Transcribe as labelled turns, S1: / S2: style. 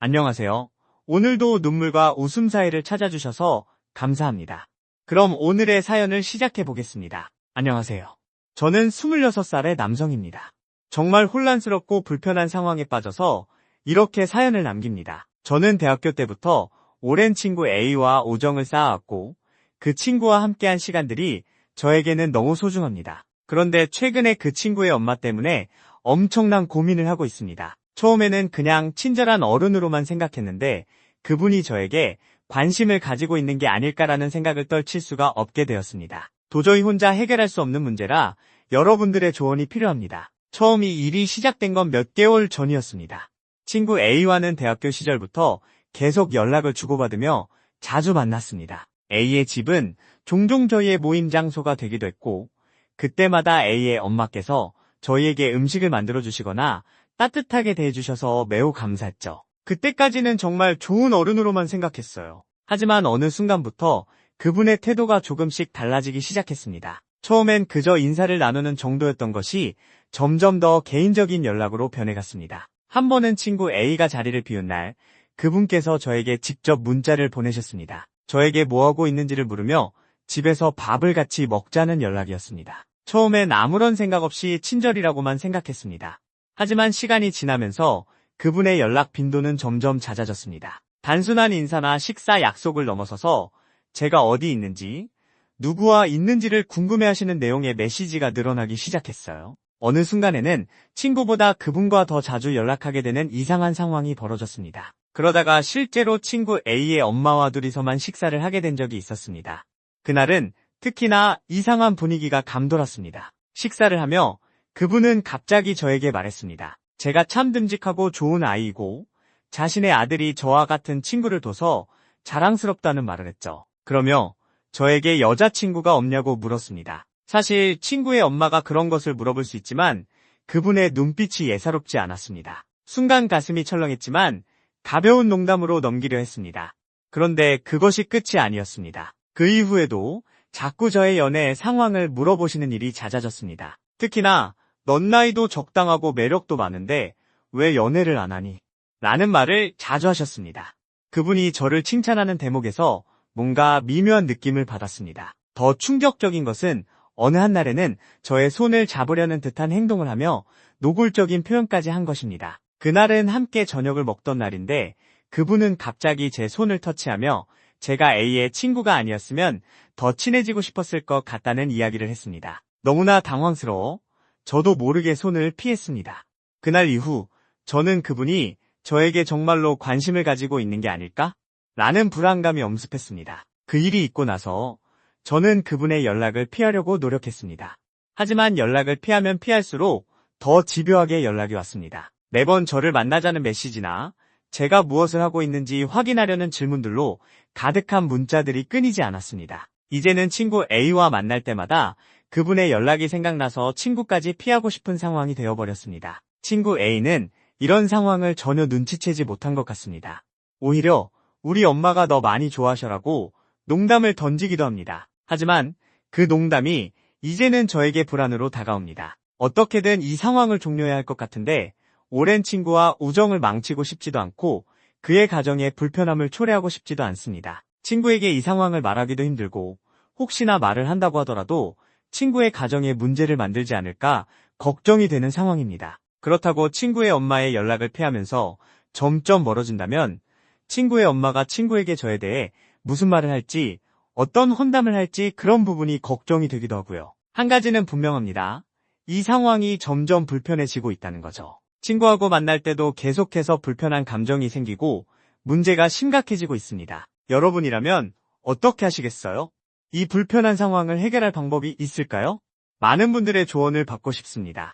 S1: 안녕하세요. 오늘도 눈물과 웃음 사이를 찾아주셔서 감사합니다. 그럼 오늘의 사연을 시작해 보겠습니다. 안녕하세요. 저는 26살의 남성입니다. 정말 혼란스럽고 불편한 상황에 빠져서 이렇게 사연을 남깁니다. 저는 대학교 때부터 오랜 친구 A와 우정을 쌓아왔고 그 친구와 함께한 시간들이 저에게는 너무 소중합니다. 그런데 최근에 그 친구의 엄마 때문에 엄청난 고민을 하고 있습니다. 처음에는 그냥 친절한 어른으로만 생각했는데 그분이 저에게 관심을 가지고 있는 게 아닐까라는 생각을 떨칠 수가 없게 되었습니다. 도저히 혼자 해결할 수 없는 문제라 여러분들의 조언이 필요합니다. 처음 이 일이 시작된 건 몇 개월 전이었습니다. 친구 A와는 대학교 시절부터 계속 연락을 주고받으며 자주 만났습니다. A의 집은 종종 저희의 모임 장소가 되기도 했고 그때마다 A의 엄마께서 저희에게 음식을 만들어주시거나 따뜻하게 대해주셔서 매우 감사했죠. 그때까지는 정말 좋은 어른으로만 생각했어요. 하지만 어느 순간부터 그분의 태도가 조금씩 달라지기 시작했습니다. 처음엔 그저 인사를 나누는 정도였던 것이 점점 더 개인적인 연락으로 변해갔습니다. 한 번은 친구 A가 자리를 비운 날 그분께서 저에게 직접 문자를 보내셨습니다. 저에게 뭐하고 있는지를 물으며 집에서 밥을 같이 먹자는 연락이었습니다. 처음엔 아무런 생각 없이 친절이라고만 생각했습니다. 하지만 시간이 지나면서 그분의 연락 빈도는 점점 잦아졌습니다. 단순한 인사나 식사 약속을 넘어서서 제가 어디 있는지, 누구와 있는지를 궁금해하시는 내용의 메시지가 늘어나기 시작했어요. 어느 순간에는 친구보다 그분과 더 자주 연락하게 되는 이상한 상황이 벌어졌습니다. 그러다가 실제로 친구 A의 엄마와 둘이서만 식사를 하게 된 적이 있었습니다. 그날은 특히나 이상한 분위기가 감돌았습니다. 식사를 하며 그분은 갑자기 저에게 말했습니다. 제가 참 듬직하고 좋은 아이이고 자신의 아들이 저와 같은 친구를 둬서 자랑스럽다는 말을 했죠. 그러며 저에게 여자친구가 없냐고 물었습니다. 사실 친구의 엄마가 그런 것을 물어볼 수 있지만 그분의 눈빛이 예사롭지 않았습니다. 순간 가슴이 철렁했지만 가벼운 농담으로 넘기려 했습니다. 그런데 그것이 끝이 아니었습니다. 그 이후에도 자꾸 저의 연애 상황을 물어보시는 일이 잦아졌습니다. 특히나 넌 나이도 적당하고 매력도 많은데 왜 연애를 안 하니? 라는 말을 자주 하셨습니다. 그분이 저를 칭찬하는 대목에서 뭔가 미묘한 느낌을 받았습니다. 더 충격적인 것은 어느 한날에는 저의 손을 잡으려는 듯한 행동을 하며 노골적인 표현까지 한 것입니다. 그날은 함께 저녁을 먹던 날인데 그분은 갑자기 제 손을 터치하며 제가 A의 친구가 아니었으면 더 친해지고 싶었을 것 같다는 이야기를 했습니다. 너무나 당황스러워 저도 모르게 손을 피했습니다. 그날 이후 저는 그분이 저에게 정말로 관심을 가지고 있는 게 아닐까? 라는 불안감이 엄습했습니다. 그 일이 있고 나서 저는 그분의 연락을 피하려고 노력했습니다. 하지만 연락을 피하면 피할수록 더 집요하게 연락이 왔습니다. 매번 저를 만나자는 메시지나 제가 무엇을 하고 있는지 확인하려는 질문들로 가득한 문자들이 끊이지 않았습니다. 이제는 친구 A와 만날 때마다 그분의 연락이 생각나서 친구까지 피하고 싶은 상황이 되어버렸습니다. 친구 A는 이런 상황을 전혀 눈치채지 못한 것 같습니다. 오히려 우리 엄마가 너 많이 좋아하셔라고 농담을 던지기도 합니다. 하지만 그 농담이 이제는 저에게 불안으로 다가옵니다. 어떻게든 이 상황을 종료해야 할 것 같은데 오랜 친구와 우정을 망치고 싶지도 않고 그의 가정에 불편함을 초래하고 싶지도 않습니다. 친구에게 이 상황을 말하기도 힘들고 혹시나 말을 한다고 하더라도 친구의 가정에 문제를 만들지 않을까 걱정이 되는 상황입니다. 그렇다고 친구의 엄마의 연락을 피하면서 점점 멀어진다면 친구의 엄마가 친구에게 저에 대해 무슨 말을 할지 어떤 혼담을 할지 그런 부분이 걱정이 되기도 하고요. 한 가지는 분명합니다. 이 상황이 점점 불편해지고 있다는 거죠. 친구하고 만날 때도 계속해서 불편한 감정이 생기고 문제가 심각해지고 있습니다. 여러분이라면 어떻게 하시겠어요? 이 불편한 상황을 해결할 방법이 있을까요? 많은 분들의 조언을 받고 싶습니다.